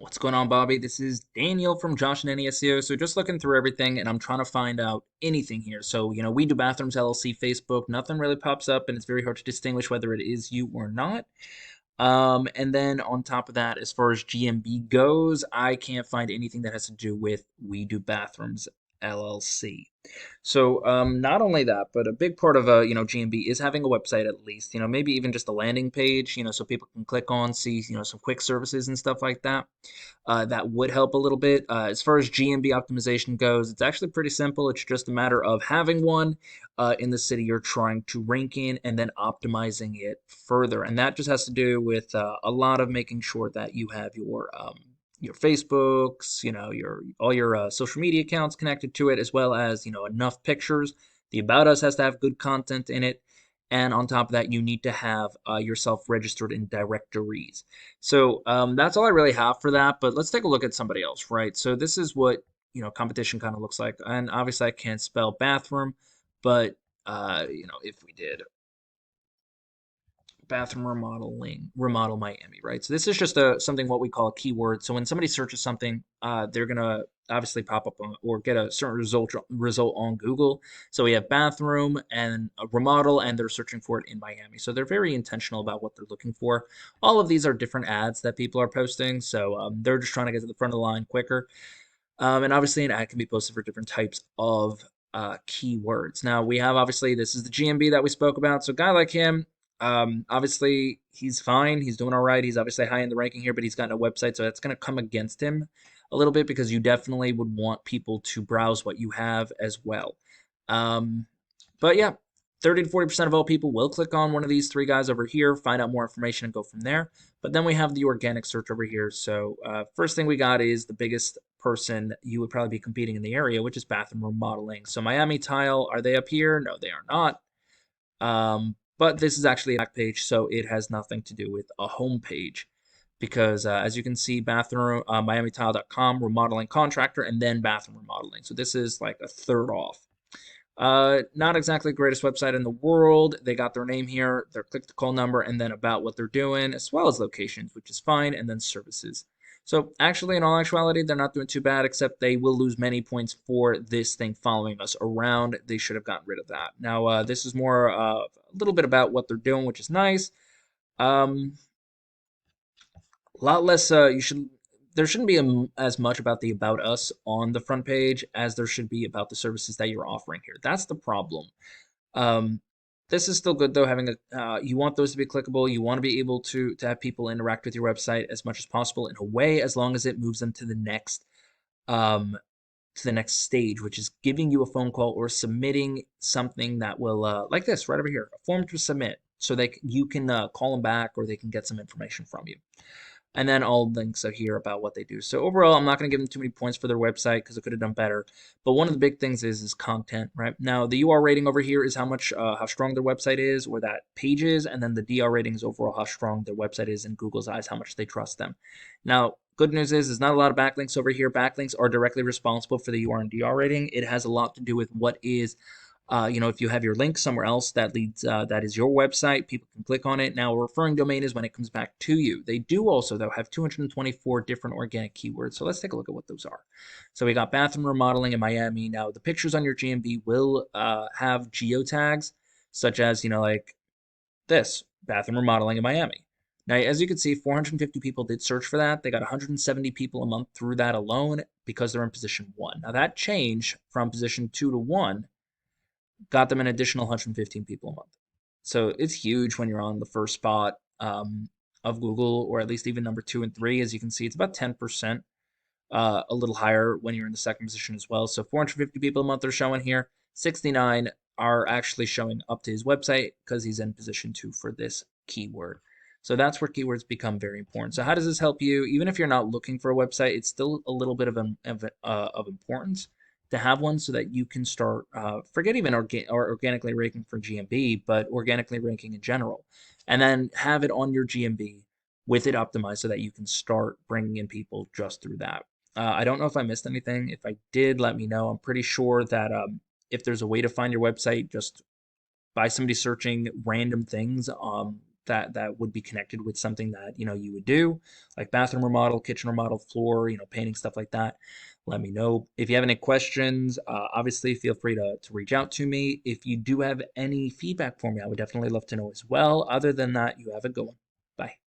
What's going on, Bobby? This is Daniel from Josh and Any SEO. So just looking through everything and I'm trying to find out anything here. So, we do Bathrooms LLC Facebook. Nothing really pops up and it's very hard to distinguish whether it is you or not. And then on top of that, as far as GMB goes, I can't find anything that has to do with We Do Bathrooms LLC. So not only that, but a big part of GMB is having a website at least. Maybe even just a landing page. So people can click on, see some quick services and stuff like that. That would help a little bit. As far as GMB optimization goes, it's actually pretty simple. It's just a matter of having one in the city you're trying to rank in and then optimizing it further. And that just has to do with a lot of making sure that you have your Facebooks, your all your social media accounts connected to it, as well as enough pictures. The About Us has to have good content in it, and on top of that, you need to have yourself registered in directories. So that's all I really have for that. But let's take a look at somebody else, right? So this is what competition kind of looks like, and obviously I can't spell bathroom, but if we did bathroom remodeling, remodel Miami, right? So this is just something what we call a keyword. So when somebody searches something, they're gonna obviously pop up on, or get a certain result on Google. So we have bathroom and a remodel, and they're searching for it in Miami. So they're very intentional about what they're looking for. All of these are different ads that people are posting, so they're just trying to get to the front of the line quicker. And obviously, an ad can be posted for different types of keywords. Now, we have obviously this is the GMB that we spoke about. So, a guy like him, obviously, he's fine. He's doing all right. He's obviously high in the ranking here, but he's got no website. So, that's going to come against him a little bit because you definitely would want people to browse what you have as well. Um, but yeah, 30 to 40% of all people will click on one of these three guys over here, find out more information, and go from there. But then we have the organic search over here. So first thing we got is the biggest person you would probably be competing in the area, which is bathroom remodeling. So Miami Tile, are they up here? No, they are not. But this is actually a back page, so it has nothing to do with a home page. Because as you can see, bathroom miamitile.com, remodeling contractor, and then bathroom remodeling. So this is like a third off. Not exactly the greatest website in the world. They got their name here, their click to call number, and then about what they're doing, as well as locations, which is fine, and then services. So actually, in all actuality, they're not doing too bad, except they will lose many points for this thing following us around. They should have gotten rid of that. Now, this is more a little bit about what they're doing, which is nice. Um, a lot less. You should. There shouldn't be as much about the about us on the front page as there should be about the services that you're offering here. That's the problem. Um, this is still good though. Having a you want those to be clickable. You want to be able to have people interact with your website as much as possible in a way, as long as it moves them um, to the next stage, which is giving you a phone call or submitting something that will like this right over here, a form to submit, so you can call them back or they can get some information from you. And then all links are here about what they do. So overall, I'm not going to give them too many points for their website because it could have done better. But one of the big things is content, right? Now the UR rating over here is how strong their website is, or that page is, and then the DR rating is overall how strong their website is in Google's eyes, how much they trust them. Now, good news is there's not a lot of backlinks over here. Backlinks are directly responsible for the UR and DR rating. It has a lot to do with what is if you have your link somewhere else that leads, that is your website, people can click on it. Now, a referring domain is when it comes back to you. They do also, though, have 224 different organic keywords. So let's take a look at what those are. So we got bathroom remodeling in Miami. Now, the pictures on your GMB will have geotags, such as, like this, bathroom remodeling in Miami. Now, as you can see, 450 people did search for that. They got 170 people a month through that alone because they're in position 1. Now, that change from position 2 to 1 got them an additional 115 people a month. So it's huge when you're on the first spot of Google, or at least even number 2 and 3. As you can see, it's about 10%, a little higher when you're in the second position as well. So 450 people a month are showing here. 69 are actually showing up to his website because he's in position 2 for this keyword. So that's where keywords become very important. So how does this help you? Even if you're not looking for a website, it's still a little bit of importance to have one so that you can start, forget even organically ranking for GMB, but organically ranking in general. And then have it on your GMB with it optimized so that you can start bringing in people just through that. I don't know if I missed anything. If I did, let me know. I'm pretty sure that if there's a way to find your website just by somebody searching random things, that would be connected with something that you would do, like bathroom remodel, kitchen remodel, floor, painting, stuff like that. Let me know. If you have any questions, obviously feel free to reach out to me. If you do have any feedback for me, I would definitely love to know as well. Other than that, you have a good one. Bye.